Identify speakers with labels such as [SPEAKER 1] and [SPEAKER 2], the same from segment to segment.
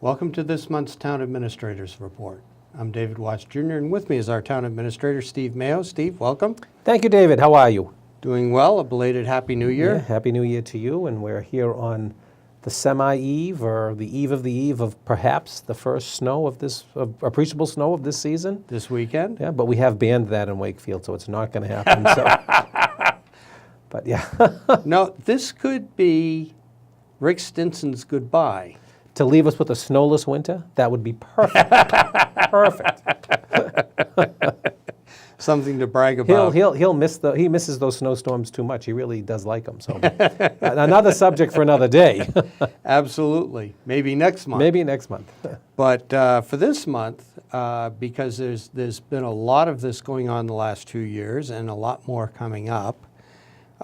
[SPEAKER 1] Welcome to this month's Town Administrators Report. I'm David Watts Jr., and with me is our Town Administrator, Steve Mayo. Steve, welcome.
[SPEAKER 2] Thank you, David. How are you?
[SPEAKER 1] Doing well. A belated Happy New Year.
[SPEAKER 2] Yeah, Happy New Year to you. And we're here on the semi-eve, or the eve of perhaps the first snow of this, appreciable snow of this season.
[SPEAKER 1] This weekend.
[SPEAKER 2] Yeah, but we have banned that in Wakefield, so it's not going to happen. But yeah.
[SPEAKER 1] No, this could be Rick Stinson's goodbye.
[SPEAKER 2] To leave us with a snowless winter, that would be perfect. Perfect.
[SPEAKER 1] Something to brag about.
[SPEAKER 2] He misses those snowstorms too much. He really does like them. So another subject for another day.
[SPEAKER 1] Absolutely. Maybe next month.
[SPEAKER 2] Maybe next month.
[SPEAKER 1] But for this month, because there's been a lot of this going on the last 2 years and a lot more coming up,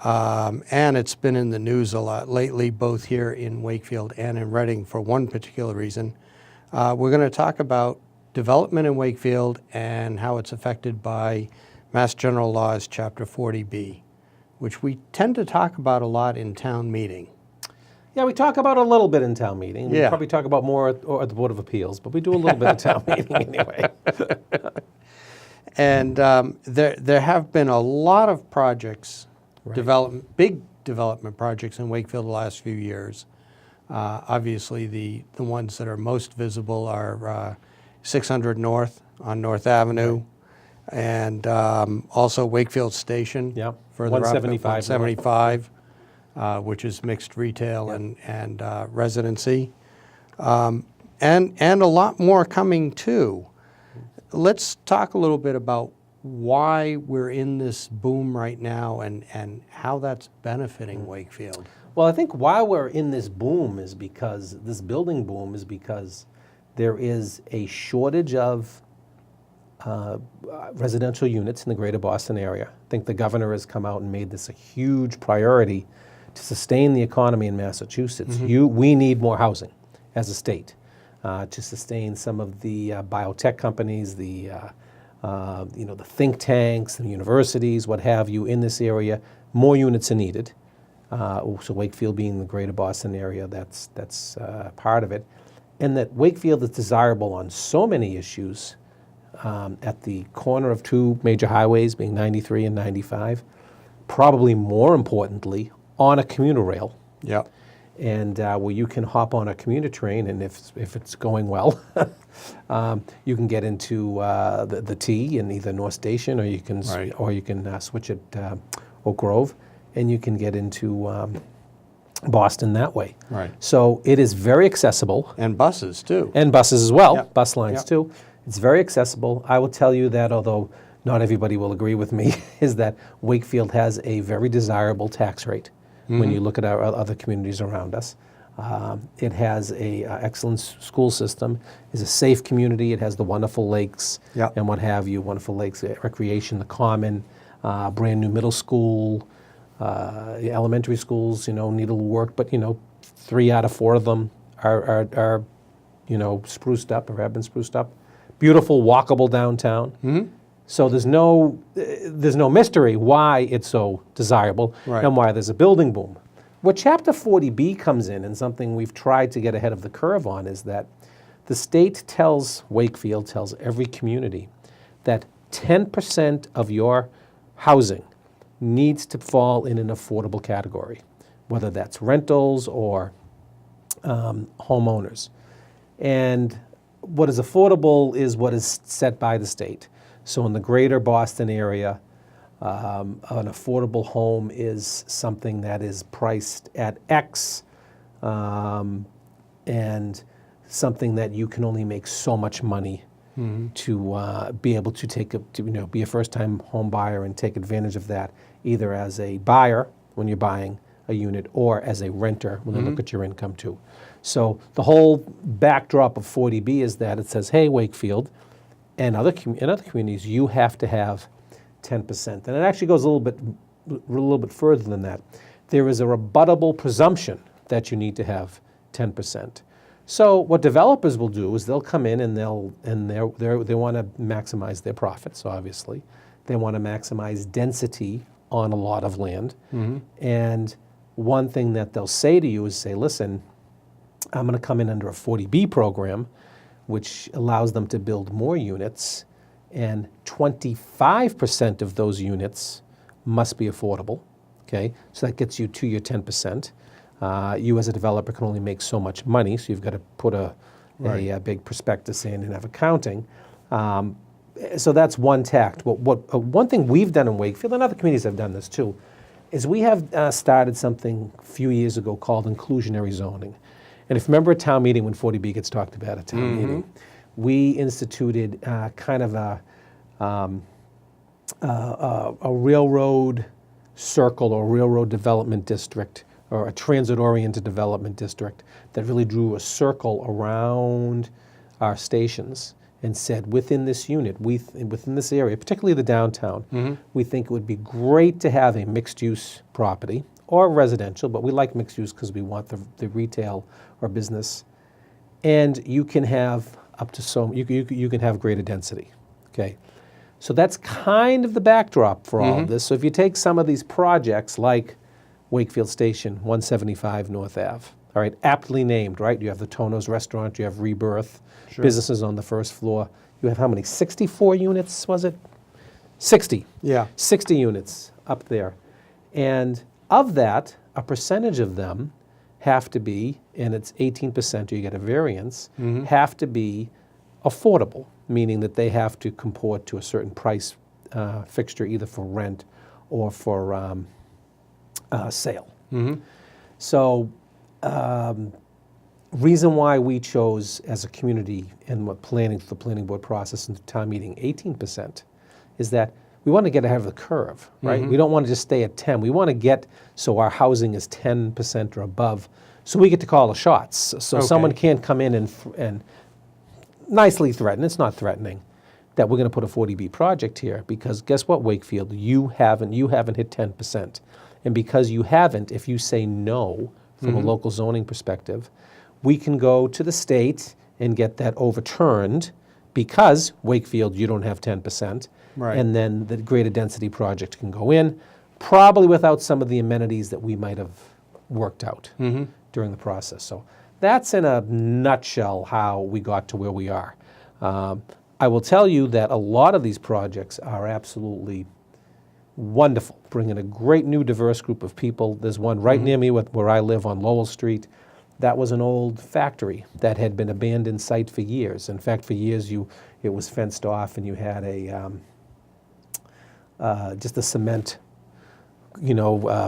[SPEAKER 1] and it's been in the news a lot lately, both here in Wakefield and in Reading for one particular reason. We're going to talk about development in Wakefield and how it's affected by Mass General Laws Chapter 40B, which we tend to talk about a lot in town meeting.
[SPEAKER 2] Yeah, we talk about it a little bit in town meeting. We
[SPEAKER 1] Yeah.
[SPEAKER 2] probably talk about more at the Board of Appeals, but we do a little bit of town meeting anyway.
[SPEAKER 1] And there have been a lot of projects,
[SPEAKER 2] Right.
[SPEAKER 1] big development projects in Wakefield the last few years. Obviously, the ones that are most visible are 600 North on North Avenue, and also Wakefield Station.
[SPEAKER 2] Yep.
[SPEAKER 1] Further up at
[SPEAKER 2] 175
[SPEAKER 1] 175, which is mixed retail and residency, and a lot more coming too. Let's talk a little bit about why we're in this boom right now and how that's benefiting Wakefield.
[SPEAKER 2] Well, I think why we're in this boom is because, this building boom is because there is a shortage of residential units in the greater Boston area. I think the governor has come out and made this a huge priority to sustain the economy in Massachusetts. We need more housing as a state to sustain some of the biotech companies, the think tanks, the universities, what have you, in this area. More units are needed. So Wakefield being the greater Boston area, that's part of it. And that Wakefield is desirable on so many issues, at the corner of two major highways, being 93 and 95, probably more importantly, on a commuter rail.
[SPEAKER 1] Yep.
[SPEAKER 2] And where you can hop on a commuter train, and if it's going well, you can get into the T in either North Station, or you can switch at Oak Grove, and you can get into Boston that way.
[SPEAKER 1] Right.
[SPEAKER 2] So it is very accessible.
[SPEAKER 1] And buses too.
[SPEAKER 2] And buses as well,
[SPEAKER 1] Yep.
[SPEAKER 2] bus lines
[SPEAKER 1] Yep.
[SPEAKER 2] too. It's very accessible. I will tell you that, although not everybody will agree with me, is that Wakefield has a very desirable tax rate when you look at our other communities around us. It has a excellent school system, is a safe community. It has the wonderful lakes
[SPEAKER 1] Yep.
[SPEAKER 2] and what have you, wonderful lakes, recreation, the common, brand new middle school, elementary schools, need a little work, but 3 out of 4 of them are spruced up or have been spruced up. Beautiful, walkable downtown. So there's no mystery why it's so desirable and why there's a building boom. Where Chapter 40B comes in, and something we've tried to get ahead of the curve on, is that the state tells Wakefield, tells every community, that 10% of your housing needs to fall in an affordable category, whether that's rentals or homeowners. And what is affordable is what is set by the state. So in the greater Boston area, an affordable home is something that is priced at X, and something that you can only make so much money to be able to be a first-time home buyer and take advantage of that, either as a buyer when you're buying a unit or as a renter when they look at your income too. So the whole backdrop of 40B is that it says, hey, Wakefield and other communities, you have to have 10%. And it actually goes a little bit further than that. There is a rebuttable presumption that you need to have 10%. So what developers will do is they'll come in and they want to maximize their profits, obviously. They want to maximize density on a lot of land. And one thing that they'll say to you is, say, listen, I'm going to come in under a 40B program, which allows them to build more units, and 25% of those units must be affordable. Okay, so that gets you to your 10%. You as a developer can only make so much money, so you've got to put a big prospectus in and have accounting. So that's one tact. One thing we've done in Wakefield, and other communities have done this too, is we have started something a few years ago called inclusionary zoning. And if you remember a town meeting when 40B gets talked about at town meeting, we instituted kind of a railroad circle or railroad development district or a transit-oriented development district that really drew a circle around our stations and said, within this unit, within this area, particularly the downtown, we think it would be great to have a mixed-use property or residential, but we like mixed use because we want the retail or business. And you can have up to you can have greater density, okay? So that's kind of the backdrop for all of this. So if you take some of these projects like Wakefield Station, 175 North Ave, all right, aptly named, right? You have the Tono's Restaurant, you have Rebirth, businesses on the first floor. You have how many, 64 units, was it? 60.
[SPEAKER 1] Yeah.
[SPEAKER 2] 60 units up there. And of that, a percentage of them have to be, and it's 18%, or you get a variance, have to be affordable, meaning that they have to comport to a certain price fixture, either for rent or for sale. So reason why we chose as a community in the planning board process and the town meeting 18% is that we want to get ahead of the curve, right? We don't want to just stay at 10. We want to get so our housing is 10% or above, so we get to call the shots. So someone can't come in and nicely threaten, it's not threatening, that we're going to put a 40B project here, because guess what, Wakefield, you haven't hit 10%. And because you haven't, if you say no from a local zoning perspective, we can go to the state and get that overturned because, Wakefield, you don't have 10%.
[SPEAKER 1] Right.
[SPEAKER 2] And then the greater density project can go in, probably without some of the amenities that we might have worked out during the process. So that's in a nutshell how we got to where we are. I will tell you that a lot of these projects are absolutely wonderful, bringing a great new diverse group of people. There's one right near me where I live on Lowell Street. That was an old factory that had been abandoned site for years. In fact, for years it was fenced off, and you had a just a cement,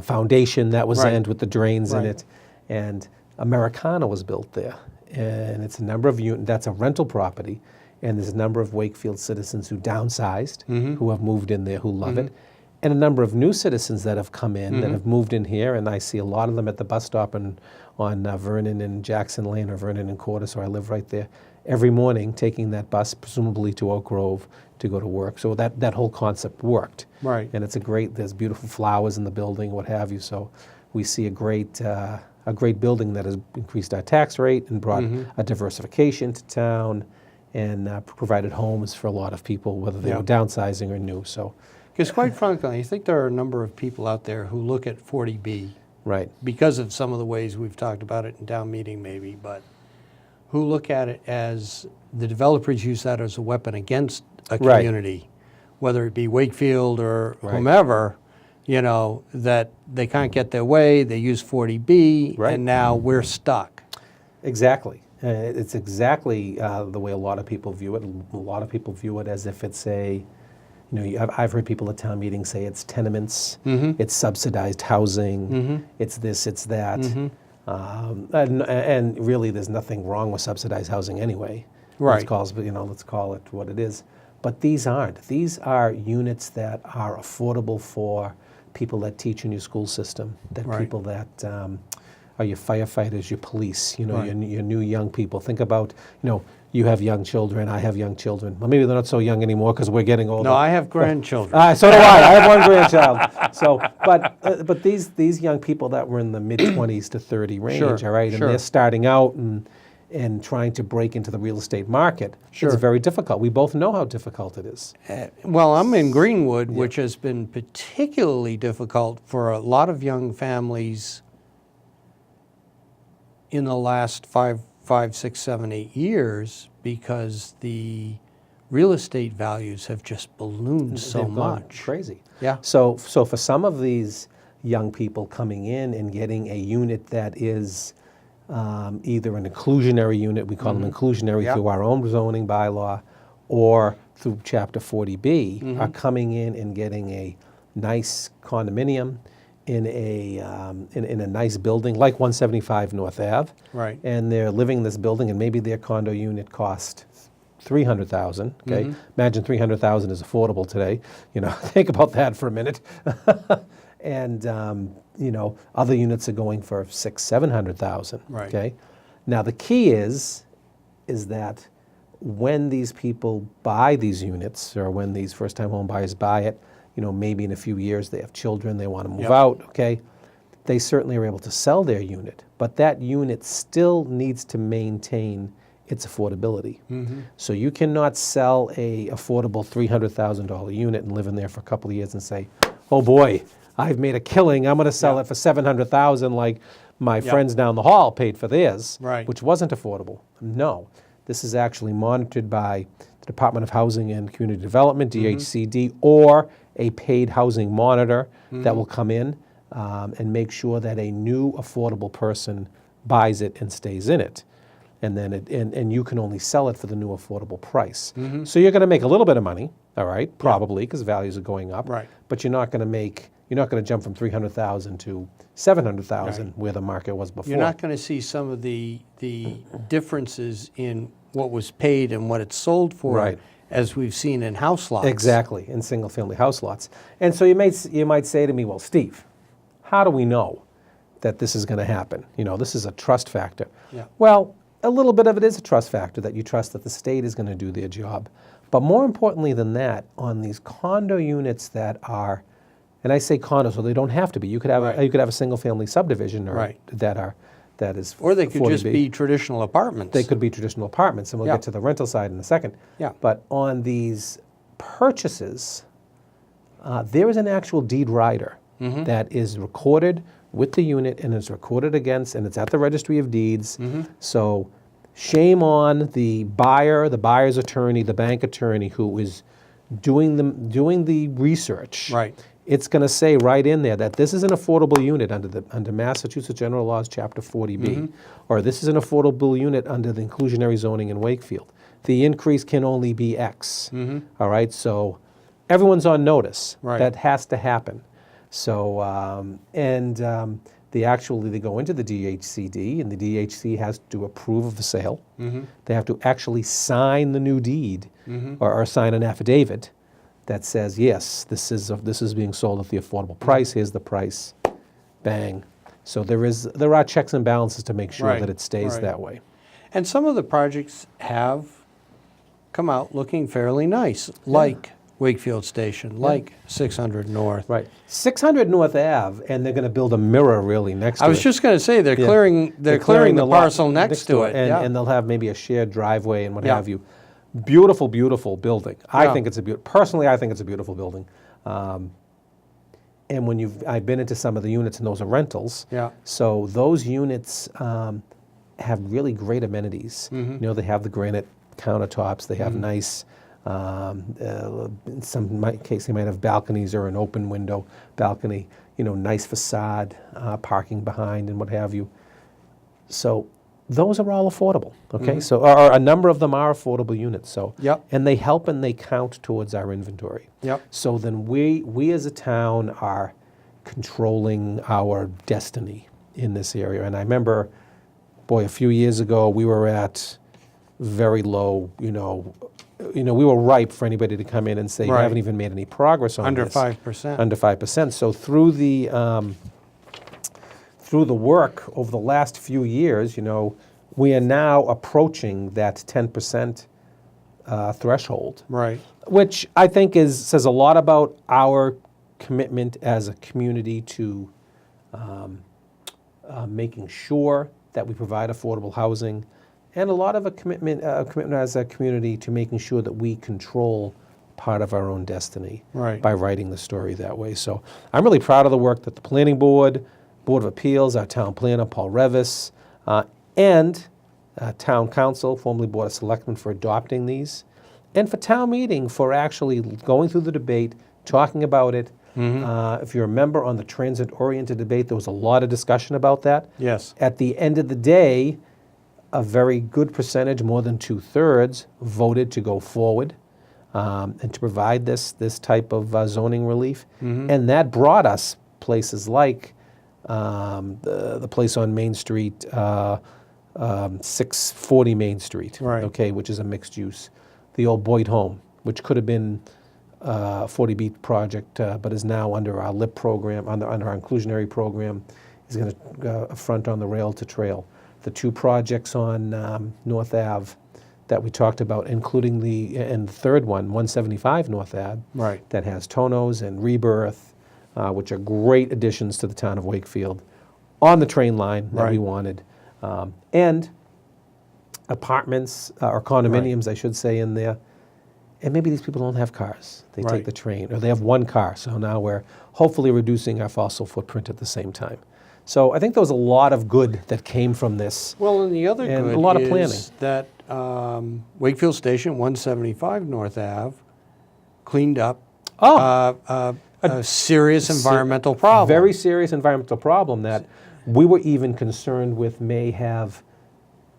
[SPEAKER 2] foundation that was end with the drains in it, and Americana was built there, and it's a number of units. That's a rental property, and there's a number of Wakefield citizens who downsized, who have moved in there, who love it, and a number of new citizens that have come in that have moved in here, and I see a lot of them at the bus stop on Vernon and Jackson Lane, or Vernon and Cordes, so I live right there, every morning taking that bus, presumably to Oak Grove, to go to work. So that whole concept worked.
[SPEAKER 1] Right.
[SPEAKER 2] And there's beautiful flowers in the building, what have you, so we see a great building that has increased our tax rate and brought a diversification to town, and provided homes for a lot of people, whether they were downsizing or new. So,
[SPEAKER 1] Because quite frankly, I think there are a number of people out there who look at 40B
[SPEAKER 2] right,
[SPEAKER 1] because of some of the ways we've talked about it in town meeting maybe, but who look at it as the developers use that as a weapon against a community, whether it be Wakefield or whomever, that they can't get their way, they use 40B, and now we're stuck.
[SPEAKER 2] Exactly. It's exactly the way a lot of people view it. A lot of people view it as if it's I've heard people at town meetings say it's tenements, it's subsidized housing, it's this, it's that. And really there's nothing wrong with subsidized housing anyway.
[SPEAKER 1] Right.
[SPEAKER 2] Let's call it what it is. But these aren't. These are units that are affordable for people that teach in your school system, that people that are your firefighters, your police, your new young people. Think about, you have young children, I have young children. Well, maybe they're not so young anymore because we're getting older.
[SPEAKER 1] No, I have grandchildren.
[SPEAKER 2] So do I have one grandchild. So, but these young people that were in the mid-20s to 30 range, all right, and they're starting out and trying to break into the real estate market. It's very difficult. We both know how difficult it is.
[SPEAKER 1] Well, I'm in Greenwood, which has been particularly difficult for a lot of young families in the last 5, 6, 7, 8 years because the real estate values have just ballooned so
[SPEAKER 2] They've gone
[SPEAKER 1] much.
[SPEAKER 2] crazy.
[SPEAKER 1] Yeah.
[SPEAKER 2] So for some of these young people coming in and getting a unit that is either an inclusionary unit, we call them inclusionary
[SPEAKER 1] Yeah.
[SPEAKER 2] through our own zoning bylaw, or through Chapter 40B, are coming in and getting a nice condominium in a nice building like 175 North Ave.
[SPEAKER 1] Right.
[SPEAKER 2] And they're living in this building, and maybe their condo unit cost $300,000. Okay, imagine $300,000 is affordable today. You know, think about that for a minute. And you know, other units are going for $600,000, $700,000.
[SPEAKER 1] Right.
[SPEAKER 2] Okay, now the key is that when these people buy these units, or when these first-time home buyers buy it, you know, maybe in a few years they have children, they want to move
[SPEAKER 1] Yep.
[SPEAKER 2] out. Okay, they certainly are able to sell their unit, but that unit still needs to maintain its affordability. So you cannot sell a affordable $300,000 unit and live in there for a couple of years and say, oh boy, I've made a killing, I'm going to sell it for $700,000 like my friends down the hall paid for theirs,
[SPEAKER 1] Right.
[SPEAKER 2] which wasn't affordable. No, this is actually monitored by the Department of Housing and Community Development, DHCD, or a paid housing monitor that will come in and make sure that a new affordable person buys it and stays in it. And then and you can only sell it for the new affordable price. So you're going to make a little bit of money, all right, probably, because values are going up.
[SPEAKER 1] Right.
[SPEAKER 2] But you're not going to jump from $300,000 to $700,000 where the market was before.
[SPEAKER 1] You're not going to see some of the differences in what was paid and what it's sold for,
[SPEAKER 2] Right.
[SPEAKER 1] as we've seen in house lots.
[SPEAKER 2] Exactly, in single-family house lots. And so you might say to me, well, Steve, how do we know that this is going to happen? You know, this is a trust factor.
[SPEAKER 1] Yeah.
[SPEAKER 2] Well, a little bit of it is a trust factor, that you trust that the state is going to do their job. But more importantly than that, on these condo units that are, and I say condos, so they don't have to be. You could have
[SPEAKER 1] Right.
[SPEAKER 2] you could have a single-family subdivision, or
[SPEAKER 1] Right.
[SPEAKER 2] that is.
[SPEAKER 1] Or they could
[SPEAKER 2] 40B.
[SPEAKER 1] just be traditional apartments.
[SPEAKER 2] They could be traditional apartments, and we'll
[SPEAKER 1] Yeah.
[SPEAKER 2] get to the rental side in a second.
[SPEAKER 1] Yeah.
[SPEAKER 2] But on these purchases, there is an actual deed rider that is recorded with the unit and is recorded against, and it's at the Registry of Deeds. So shame on the buyer, the buyer's attorney, the bank attorney who is doing the research.
[SPEAKER 1] Right.
[SPEAKER 2] It's going to say right in there that this is an affordable unit under Massachusetts General Laws, Chapter 40B, or this is an affordable unit under the inclusionary zoning in Wakefield. The increase can only be X. All right, so everyone's on notice.
[SPEAKER 1] Right.
[SPEAKER 2] That has to happen. So they go into the DHCD, and the DHC has to approve of the sale. They have to actually sign the new deed, or sign an affidavit that says, yes, this is being sold at the affordable price. Here's the price. Bang. So there are checks and balances to make sure
[SPEAKER 1] Right,
[SPEAKER 2] that it stays
[SPEAKER 1] right.
[SPEAKER 2] that way.
[SPEAKER 1] And some of the projects have come out looking fairly nice, like Wakefield Station, like 600 North.
[SPEAKER 2] Right. 600 North Ave, and they're going to build a mirror really next to it.
[SPEAKER 1] I was just going to say they're clearing the
[SPEAKER 2] lot
[SPEAKER 1] parcel next to it.
[SPEAKER 2] and,
[SPEAKER 1] yeah.
[SPEAKER 2] and they'll have maybe a shared driveway and what
[SPEAKER 1] Yeah.
[SPEAKER 2] have you. Beautiful, beautiful building. I
[SPEAKER 1] Yeah.
[SPEAKER 2] think it's personally, I think it's a beautiful building. And when I've been into some of the units, and those are rentals.
[SPEAKER 1] Yeah.
[SPEAKER 2] So those units have really great amenities. You know, they have the granite countertops. They have nice. In some case, they might have balconies or an open window balcony. You know, nice facade, parking behind, and what have you. So those are all affordable. Okay, so or a number of them are affordable units. So
[SPEAKER 1] Yep.
[SPEAKER 2] and they help and they count towards our inventory.
[SPEAKER 1] Yep.
[SPEAKER 2] So then we as a town are controlling our destiny in this area. And I remember, boy, a few years ago we were at very low. We were ripe for anybody to come in and say, you
[SPEAKER 1] Right.
[SPEAKER 2] haven't even made any progress on
[SPEAKER 1] Under
[SPEAKER 2] this.
[SPEAKER 1] 5%.
[SPEAKER 2] Under 5%. So through the work over the last few years, we are now approaching that 10% threshold,
[SPEAKER 1] Right.
[SPEAKER 2] which I think says a lot about our commitment as a community to making sure that we provide affordable housing, and a lot of a commitment as a community to making sure that we control part of our own destiny
[SPEAKER 1] Right.
[SPEAKER 2] by writing the story that way. So I'm really proud of the work that the Planning Board, Board of Appeals, our town planner, Paul Revis, and town council, formerly Board of Selectmen, for adopting these, and for town meeting for actually going through the debate, talking about it. If you remember on the transit-oriented debate, there was a lot of discussion about that.
[SPEAKER 1] Yes.
[SPEAKER 2] At the end of the day, a very good percentage, more than 2/3, voted to go forward and to provide this type of zoning relief. And that brought us places like the place on Main Street, 640 Main Street,
[SPEAKER 1] Right.
[SPEAKER 2] okay, which is a mixed use. The old Boyd Home, which could have been a 40B project, but is now under our LIP program, under our inclusionary program, is going to front on the rail to trail. The two projects on North Ave that we talked about, including and the third one, 175 North Ave,
[SPEAKER 1] Right.
[SPEAKER 2] that has Tonos and Rebirth, which are great additions to the town of Wakefield, on the train line that we
[SPEAKER 1] Right.
[SPEAKER 2] wanted. And apartments, or condominiums, I should say, in there. And maybe these people don't have cars. They
[SPEAKER 1] Right.
[SPEAKER 2] take the train, or they have one car. So now we're hopefully reducing our fossil footprint at the same time. So I think there was a lot of good that came from this.
[SPEAKER 1] Well, and the other
[SPEAKER 2] And
[SPEAKER 1] good
[SPEAKER 2] a lot of
[SPEAKER 1] is
[SPEAKER 2] planning.
[SPEAKER 1] that Wakefield Station, 175 North Ave, cleaned up a serious environmental problem.
[SPEAKER 2] Very serious environmental problem that we were even concerned with may have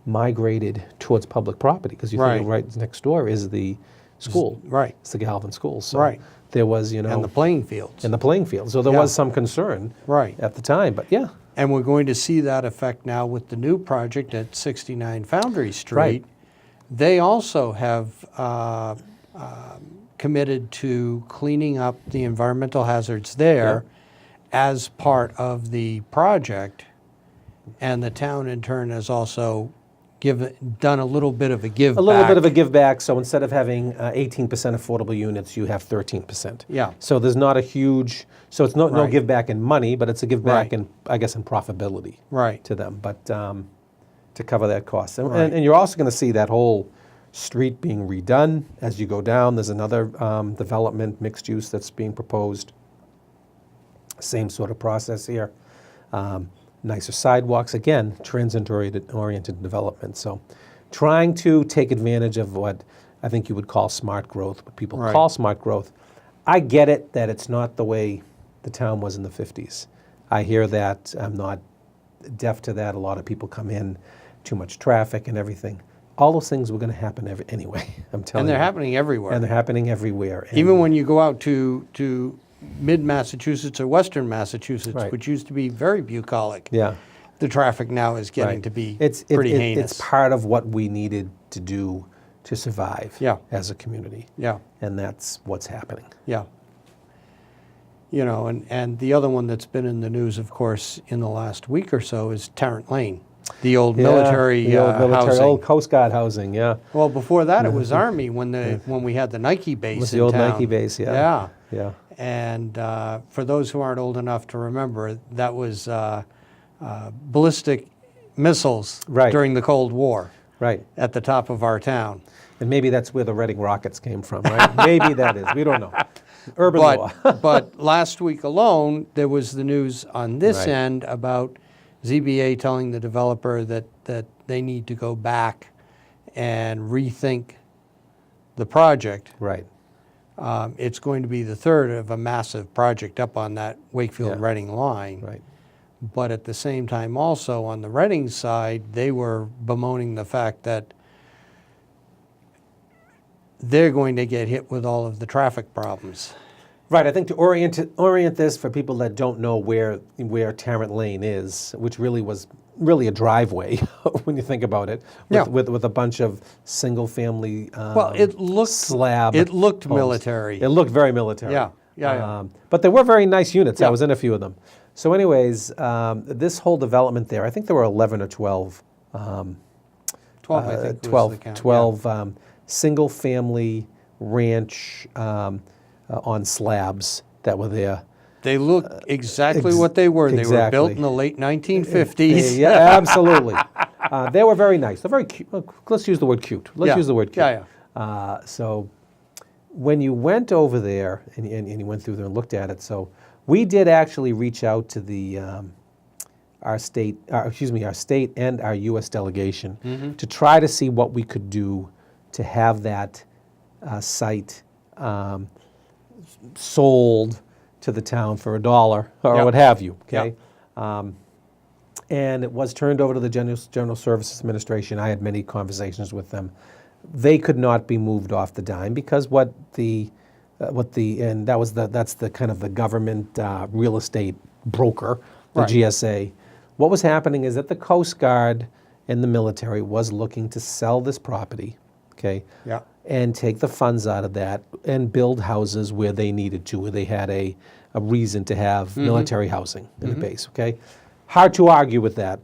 [SPEAKER 2] migrated towards public property, because you think
[SPEAKER 1] Right.
[SPEAKER 2] right next door is the school.
[SPEAKER 1] Right.
[SPEAKER 2] It's the Galvin School. So
[SPEAKER 1] Right.
[SPEAKER 2] there was,
[SPEAKER 1] And the playing fields.
[SPEAKER 2] and the playing field. So there
[SPEAKER 1] Yeah.
[SPEAKER 2] was some concern
[SPEAKER 1] Right.
[SPEAKER 2] at the time. But yeah,
[SPEAKER 1] And we're going to see that effect now with the new project at 69 Foundry Street.
[SPEAKER 2] Right.
[SPEAKER 1] They also have committed to cleaning up the environmental hazards there as part of the project. And the town in turn has also done a little bit of a give
[SPEAKER 2] a little
[SPEAKER 1] back.
[SPEAKER 2] bit of a give back. So instead of having 18% affordable units, you have 13%.
[SPEAKER 1] Yeah.
[SPEAKER 2] So there's not a huge, so it's no
[SPEAKER 1] Right.
[SPEAKER 2] give back in money, but it's a give back
[SPEAKER 1] Right.
[SPEAKER 2] in, I guess, in profitability
[SPEAKER 1] Right.
[SPEAKER 2] to them. But to cover that cost. And,
[SPEAKER 1] Right.
[SPEAKER 2] and you're also going to see that whole street being redone as you go down. There's another development, mixed use, that's being proposed. Same sort of process here. Nicer sidewalks, again, transit-oriented development. So trying to take advantage of what I think you would call smart growth, what people
[SPEAKER 1] Right.
[SPEAKER 2] call smart growth. I get it that it's not the way the town was in the 50s. I hear that. I'm not deaf to that. A lot of people come in, too much traffic and everything. All those things were going to happen anyway, I'm telling
[SPEAKER 1] And
[SPEAKER 2] you.
[SPEAKER 1] they're happening everywhere.
[SPEAKER 2] And they're happening everywhere. And
[SPEAKER 1] Even when you go out to mid-Massachusetts or western Massachusetts,
[SPEAKER 2] Right.
[SPEAKER 1] which used to be very bucolic,
[SPEAKER 2] yeah.
[SPEAKER 1] the traffic now is getting
[SPEAKER 2] Right.
[SPEAKER 1] to be
[SPEAKER 2] It's
[SPEAKER 1] pretty heinous.
[SPEAKER 2] It's part of what we needed to do to survive
[SPEAKER 1] Yeah.
[SPEAKER 2] as a community.
[SPEAKER 1] Yeah,
[SPEAKER 2] And that's what's happening.
[SPEAKER 1] yeah. You know, and the other one that's been in the news, of course, in the last week or so is Tarrant Lane, the old military,
[SPEAKER 2] the old military,
[SPEAKER 1] housing.
[SPEAKER 2] old Coast Guard housing, yeah.
[SPEAKER 1] Well, before that, it was Army when we had the Nike base
[SPEAKER 2] It was
[SPEAKER 1] in
[SPEAKER 2] the old
[SPEAKER 1] town.
[SPEAKER 2] Nike base, yeah.
[SPEAKER 1] Yeah.
[SPEAKER 2] Yeah.
[SPEAKER 1] And for those who aren't old enough to remember, that was ballistic missiles
[SPEAKER 2] Right.
[SPEAKER 1] during the Cold War
[SPEAKER 2] Right.
[SPEAKER 1] at the top of our town.
[SPEAKER 2] And maybe that's where the Reading Rockets came from, right? Maybe that is. We don't know. Urban law.
[SPEAKER 1] But last week alone, there was the news on this
[SPEAKER 2] Right.
[SPEAKER 1] end about ZBA telling the developer that they need to go back and rethink the project.
[SPEAKER 2] Right.
[SPEAKER 1] It's going to be the third of a massive project up on that Wakefield-Reading line.
[SPEAKER 2] Right.
[SPEAKER 1] But at the same time also on the Reading side, they were bemoaning the fact that they're going to get hit with all of the traffic problems.
[SPEAKER 2] Right. I think to orient this for people that don't know where Tarrant Lane is, which really was a driveway when you think about it,
[SPEAKER 1] Yeah.
[SPEAKER 2] with a bunch of single-family
[SPEAKER 1] Well, it looked
[SPEAKER 2] slab.
[SPEAKER 1] It looked
[SPEAKER 2] homes.
[SPEAKER 1] military.
[SPEAKER 2] It looked very military.
[SPEAKER 1] Yeah, yeah.
[SPEAKER 2] But they were very nice units. I
[SPEAKER 1] Yeah.
[SPEAKER 2] was in a few of them. So anyways, this whole development there, I think there were 11 or 12
[SPEAKER 1] 12, I think,
[SPEAKER 2] 12,
[SPEAKER 1] was the count.
[SPEAKER 2] 12 single-family ranch on slabs that were there.
[SPEAKER 1] They look exactly what they were. They were built
[SPEAKER 2] exactly.
[SPEAKER 1] in the late 1950s.
[SPEAKER 2] Yeah, absolutely. They were very nice. They're very cute. Let's use the word cute. Let's
[SPEAKER 1] Yeah.
[SPEAKER 2] use the word cute.
[SPEAKER 1] Yeah,
[SPEAKER 2] So when you went over there and you went through there and looked at it, so we did actually reach out to the our state and our U.S. delegation to try to see what we could do to have that site sold to the town for $1 or
[SPEAKER 1] Yep.
[SPEAKER 2] what have you. Okay.
[SPEAKER 1] Yep.
[SPEAKER 2] And it was turned over to the General Services Administration. I had many conversations with them. They could not be moved off the dime because that's the kind of the government real estate broker, the
[SPEAKER 1] Right.
[SPEAKER 2] GSA. What was happening is that the Coast Guard and the military was looking to sell this property, okay,
[SPEAKER 1] Yeah.
[SPEAKER 2] and take the funds out of that and build houses where they needed to, where they had a reason to have military housing in the base. Okay, hard to argue with that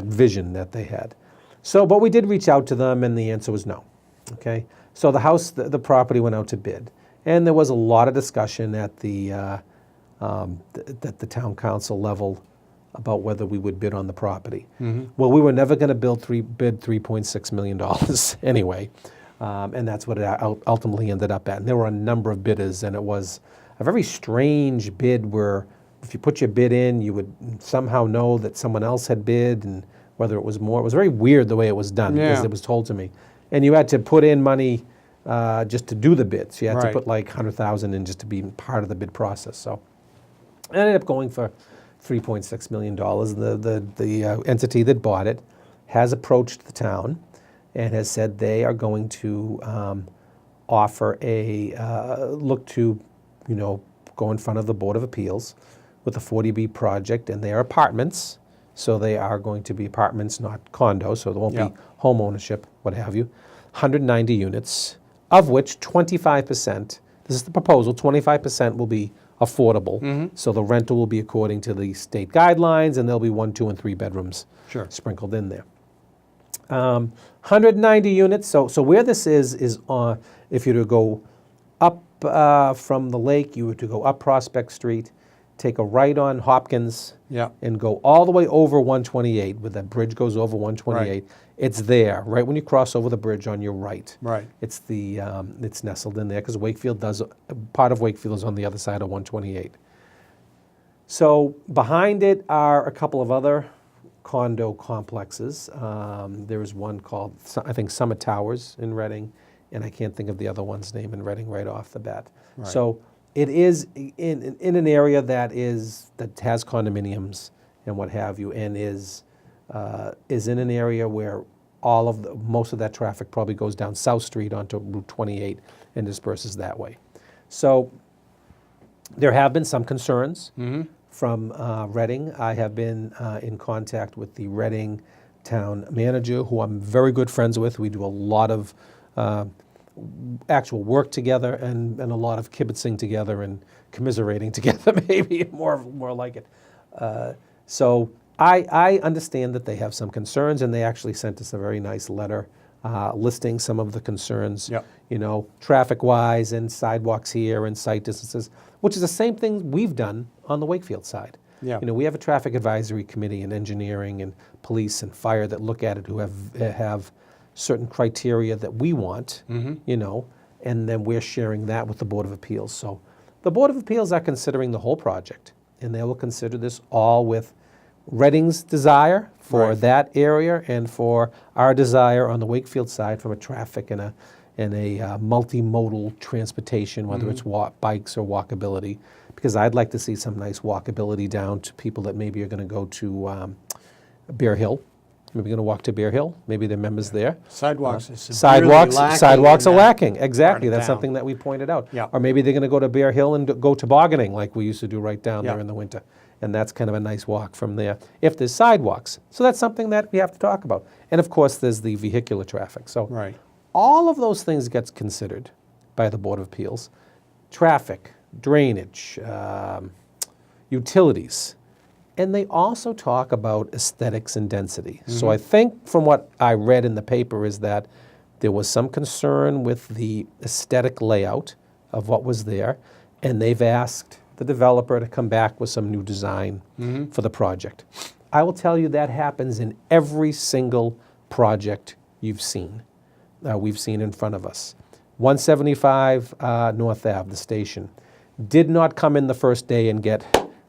[SPEAKER 2] vision that they had. So, but we did reach out to them, and the answer was no. Okay, so the property went out to bid, and there was a lot of discussion at the town council level about whether we would bid on the property. Well, we were never going to bid $3.6 million anyway, and that's what it ultimately ended up at. And there were a number of bidders, and it was a very strange bid where if you put your bid in, you would somehow know that someone else had bid, and whether it was more. It was very weird the way it was done,
[SPEAKER 1] Yeah.
[SPEAKER 2] as it was told to me. And you had to put in money just to do the bids. You had to
[SPEAKER 1] Right.
[SPEAKER 2] put like $100,000 in just to be part of the bid process. So I ended up going for $3.6 million. The entity that bought it has approached the town and has said they are going to offer look to, go in front of the Board of Appeals with a 40B project, and they are apartments, so they are going to be apartments, not condos, so there won't
[SPEAKER 1] Yeah.
[SPEAKER 2] be home ownership, what have you. 190 units, of which 25%, this is the proposal, 25% will be affordable. So the rental will be according to the state guidelines, and there'll be 1, 2, and 3 bedrooms
[SPEAKER 1] Sure.
[SPEAKER 2] sprinkled in there. 190 units. So where this is on, if you were to go up from the lake, you were to go up Prospect Street, take a right on Hopkins,
[SPEAKER 1] Yeah.
[SPEAKER 2] and go all the way over 128, where that bridge goes over 128. It's there, right when you cross over the bridge on your right.
[SPEAKER 1] Right.
[SPEAKER 2] It's it's nestled in there because part of Wakefield is on the other side of 128. So behind it are a couple of other condo complexes. There is one called, I think, Summit Towers in Reading, and I can't think of the other one's name in Reading right off the bat.
[SPEAKER 1] Right.
[SPEAKER 2] So it is in an area that has condominiums and what have you, and is in an area where most of that traffic probably goes down South Street onto Route 28 and disperses that way. So there have been some concerns from Reading. I have been in contact with the Reading town manager, who I'm very good friends with. We do a lot of actual work together and a lot of kibitzing together and commiserating together, maybe more like it. So I understand that they have some concerns, and they actually sent us a very nice letter listing some of the concerns,
[SPEAKER 1] Yep.
[SPEAKER 2] traffic-wise and sidewalks here and site distances, which is the same thing we've done on the Wakefield side.
[SPEAKER 1] Yeah.
[SPEAKER 2] We have a traffic advisory committee and engineering and police and fire that look at it, who have certain criteria that we want, and then we're sharing that with the Board of Appeals. So the Board of Appeals are considering the whole project, and they will consider this all with Reading's desire for
[SPEAKER 1] Right.
[SPEAKER 2] that area and for our desire on the Wakefield side from a traffic and a multimodal transportation, whether it's bikes or walkability, because I'd like to see some nice walkability down to people that maybe are going to go to Bear Hill. Maybe going to walk to Bear Hill. Maybe their members there.
[SPEAKER 1] Sidewalks are severely lacking
[SPEAKER 2] Sidewalks
[SPEAKER 1] in
[SPEAKER 2] are
[SPEAKER 1] that
[SPEAKER 2] lacking.
[SPEAKER 1] part
[SPEAKER 2] Exactly.
[SPEAKER 1] of
[SPEAKER 2] That's
[SPEAKER 1] town.
[SPEAKER 2] something that we pointed out.
[SPEAKER 1] Yeah.
[SPEAKER 2] Or maybe they're going to go to Bear Hill and go tobogganing like we used to do right down there
[SPEAKER 1] Yeah.
[SPEAKER 2] in the winter. And that's kind of a nice walk from there, if there's sidewalks. So that's something that we have to talk about. And of course, there's the vehicular traffic. So
[SPEAKER 1] Right.
[SPEAKER 2] all of those things gets considered by the Board of Appeals. Traffic, drainage, utilities. And they also talk about aesthetics and density. So I think from what I read in the paper is that there was some concern with the aesthetic layout of what was there, and they've asked the developer to come back with some new design for the project. I will tell you that happens in every single project we've seen in front of us. 175 North Ave, the station, did not come in the first day and get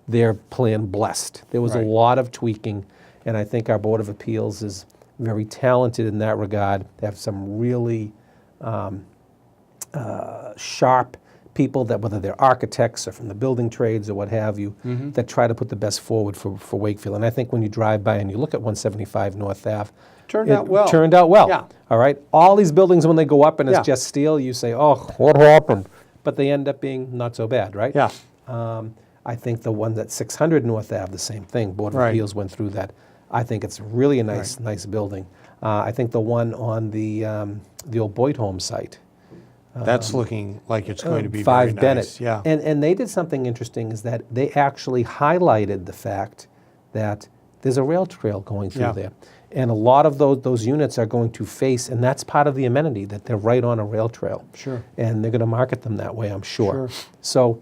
[SPEAKER 2] their plan blessed. There was
[SPEAKER 1] Right.
[SPEAKER 2] a lot of tweaking, and I think our Board of Appeals is very talented in that regard. They have some really sharp people that, whether they're architects or from the building trades or what have you, that try to put the best forward for Wakefield. And I think when you drive by and you look at 175 North Ave,
[SPEAKER 1] Turned
[SPEAKER 2] it
[SPEAKER 1] out well.
[SPEAKER 2] Turned out well.
[SPEAKER 1] Yeah.
[SPEAKER 2] All right. All these buildings, when they go up and it's
[SPEAKER 1] Yeah.
[SPEAKER 2] just steel, you say, "Oh, what happened?" But they end up being not so bad, right?
[SPEAKER 1] Yeah.
[SPEAKER 2] I think the one at 600 North Ave, the same thing. Board of
[SPEAKER 1] Right.
[SPEAKER 2] Appeals went through that. I think it's really a nice building. I think the one on the old Boyd Home site,
[SPEAKER 1] That's looking like it's going to be
[SPEAKER 2] 5
[SPEAKER 1] very
[SPEAKER 2] Bennett.
[SPEAKER 1] nice. Yeah.
[SPEAKER 2] And they did something interesting is that they actually highlighted the fact that there's a rail trail going through
[SPEAKER 1] Yeah.
[SPEAKER 2] there. And a lot of those units are going to face, and that's part of the amenity, that they're right on a rail trail.
[SPEAKER 1] Sure.
[SPEAKER 2] And they're going to market them that way, I'm sure.
[SPEAKER 1] Sure.
[SPEAKER 2] So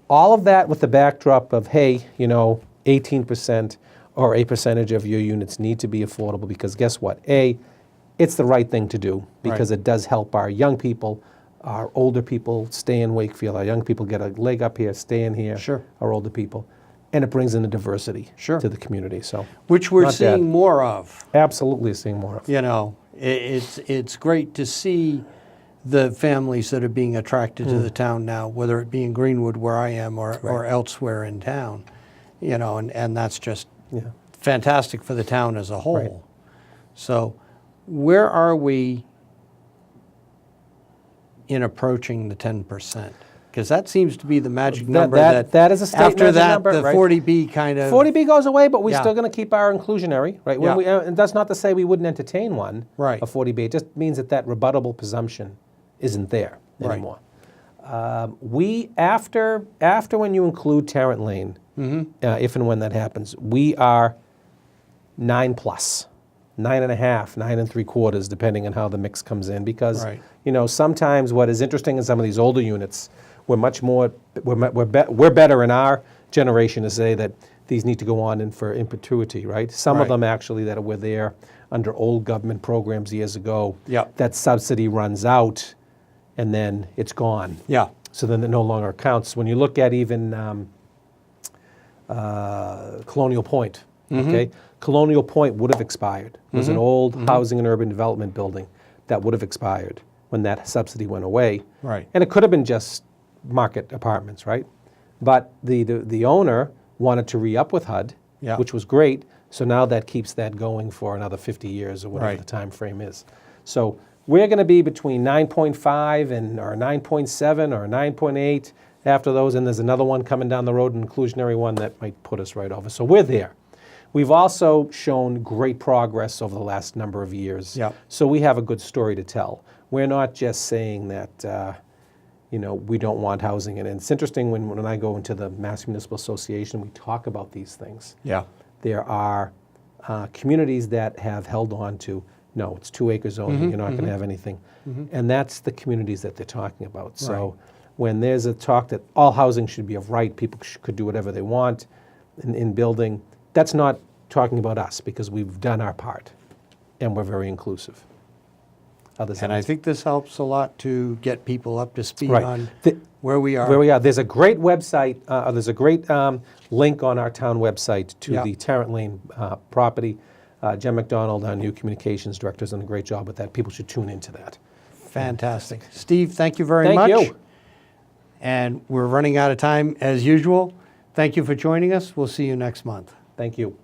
[SPEAKER 2] all of that with the backdrop of, hey, 18% or a percentage of your units need to be affordable, because guess what? It's the right thing to do, because
[SPEAKER 1] Right.
[SPEAKER 2] it does help our young people, our older people stay in Wakefield. Our young people get a leg up here, stay in here.
[SPEAKER 1] Sure.
[SPEAKER 2] Our older people. And it brings in a diversity
[SPEAKER 1] Sure.
[SPEAKER 2] to the community. So
[SPEAKER 1] Which we're
[SPEAKER 2] not
[SPEAKER 1] seeing
[SPEAKER 2] bad.
[SPEAKER 1] more of.
[SPEAKER 2] Absolutely seeing more of.
[SPEAKER 1] It's great to see the families that are being attracted to the town now, whether it be in Greenwood where I am or elsewhere in town, and that's just
[SPEAKER 2] Yeah.
[SPEAKER 1] fantastic for the town as a whole.
[SPEAKER 2] Right.
[SPEAKER 1] So where are we in approaching the 10%? Because that seems to be the magic number
[SPEAKER 2] that is a state
[SPEAKER 1] after
[SPEAKER 2] magic
[SPEAKER 1] that,
[SPEAKER 2] number,
[SPEAKER 1] the
[SPEAKER 2] right?
[SPEAKER 1] 40B kind of
[SPEAKER 2] 40B goes away, but we're
[SPEAKER 1] Yeah.
[SPEAKER 2] still going to keep our inclusionary, right?
[SPEAKER 1] Yeah.
[SPEAKER 2] And that's not to say we wouldn't entertain one,
[SPEAKER 1] Right.
[SPEAKER 2] a 40B. It just means that rebuttable presumption isn't there
[SPEAKER 1] Right.
[SPEAKER 2] anymore. We, after when you include Tarrant Lane, if and when that happens, we are 9+, 9.5, 9.75, depending on how the mix comes in. Because
[SPEAKER 1] Right.
[SPEAKER 2] sometimes what is interesting in some of these older units, we're better in our generation to say that these need to go on in for in perpetuity, right? Some of
[SPEAKER 1] Right.
[SPEAKER 2] them actually that were there under old government programs years ago.
[SPEAKER 1] Yep.
[SPEAKER 2] That subsidy runs out, and then it's gone.
[SPEAKER 1] Yeah.
[SPEAKER 2] So then it no longer counts. When you look at even Colonial Point, okay? Colonial Point would have expired. It was an old housing and urban development building that would have expired when that subsidy went away.
[SPEAKER 1] Right.
[SPEAKER 2] And it could have been just market apartments, right? But the owner wanted to re-up with HUD,
[SPEAKER 1] Yeah.
[SPEAKER 2] which was great. So now that keeps that going for another 50 years or whatever
[SPEAKER 1] Right.
[SPEAKER 2] the time frame is. So we're going to be between 9.5 or 9.7 or 9.8 after those, and there's another one coming down the road, an inclusionary one that might put us right over. So we're there. We've also shown great progress over the last number of years.
[SPEAKER 1] Yep.
[SPEAKER 2] So we have a good story to tell. We're not just saying that we don't want housing. And it's interesting when I go into the Mass Municipal Association, we talk about these things.
[SPEAKER 1] Yeah.
[SPEAKER 2] There are communities that have held on to, no, it's 2 acres only, you're not going to have anything. And that's the communities that they're talking about. So
[SPEAKER 1] Right.
[SPEAKER 2] when there's a talk that all housing should be of right, people could do whatever they want in building, that's not talking about us, because we've done our part and we're very inclusive. Others
[SPEAKER 1] And I think this helps a lot to get people up to speed
[SPEAKER 2] Right.
[SPEAKER 1] on
[SPEAKER 2] The-
[SPEAKER 1] where we are.
[SPEAKER 2] Where we are. There's a great website, there's a great link on our town website to
[SPEAKER 1] Yeah.
[SPEAKER 2] the Tarrant Lane property. Jen McDonald, our new communications director, has done a great job with that. People should tune into that.
[SPEAKER 1] Fantastic. Steve, thank you very
[SPEAKER 2] Thank
[SPEAKER 1] much.
[SPEAKER 2] you.
[SPEAKER 1] And we're running out of time as usual. Thank you for joining us. We'll see you next month.
[SPEAKER 2] Thank you.